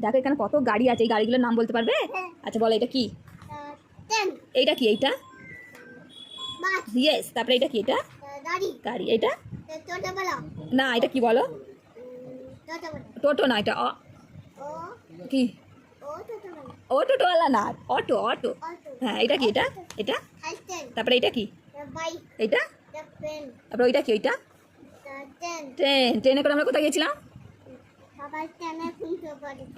দেখো এখানে কত গাড়ি আছে, এই গাড়িগুলোর নাম বলতে পারবে? আচ্ছা বলো এটা কি? এইটা কি? এইটা ইয়েস। তারপরে এটা কি? এটা গাড়ি। এটা না, এটা কি বলো? টোটো না, এটা কি? ও টোটোওয়ালা না, অটো অটো। হ্যাঁ এটা কি? এটা এটা তারপরে এটা কি? এটা তারপরে ওইটা কি? ওইটা ট্রেন। ট্রেনে করে আমরা কোথায় গেছিলাম?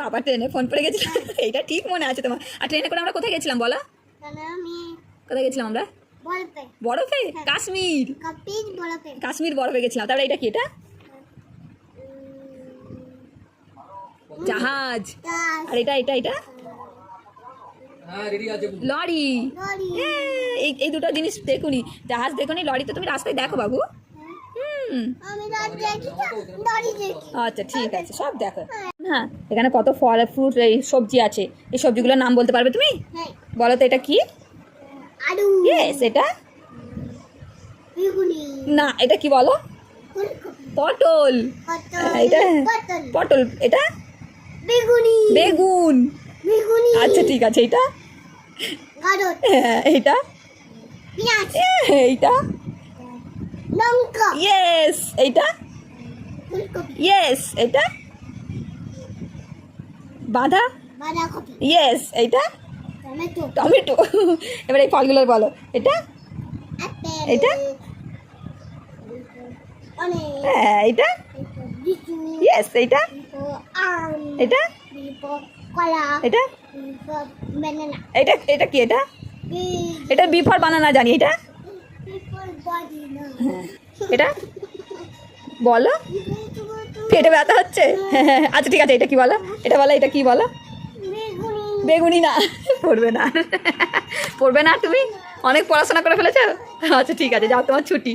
বাবা ট্রেনে ফোন পড়ে গেছিলাম। এইটা ঠিক মনে আছে তোমার। আর ট্রেনে করে আমরা কোথায় গেছিলাম বলো? কোথায় গেছিলাম আমরা? বরফে। কাশ্মীর। কাশ্মীর বরফে গেছিলাম। তারপরে এটা কি? এটা জাহাজ। আর এটা এটা এটা লরি। এই দুটো জিনিস দেখুনি, জাহাজ দেখুনি, লরি তো তুমি রাস্তায় দেখো বাবু। আচ্ছা ঠিক আছে, সব দেখো। হ্যাঁ এখানে কত ফল ফ্রুট এই সবজি আছে, এই সবজিগুলোর নাম বলতে পারবে তুমি? বলো তো এটা কি? ইয়েস। এটা না, এটা কি বলো? পটল। এটা পটল। এটা বেগুন। আচ্ছা ঠিক আছে। এটা এইটা এইটা ইয়েস। এইটা ইয়েস। এটা বাঁধা ইয়েস। এইটা টমেটো। এবার এই ফলগুলোর বলো। এটা এটা হ্যাঁ এটা ইয়েস। এইটা এটা এটা এটা এটা কি? এটা এটা বিফর বানানা জানি। এটা এটা বলো। পেটে ব্যথা হচ্ছে? আচ্ছা ঠিক আছে, এটা কি বলো? এটা বলো। এটা কি বলো? বেগুনি না, পড়বে না। পড়বে না, তুমি অনেক পড়াশোনা করে ফেলেছো। আচ্ছা ঠিক আছে, যাও তোমার ছুটি।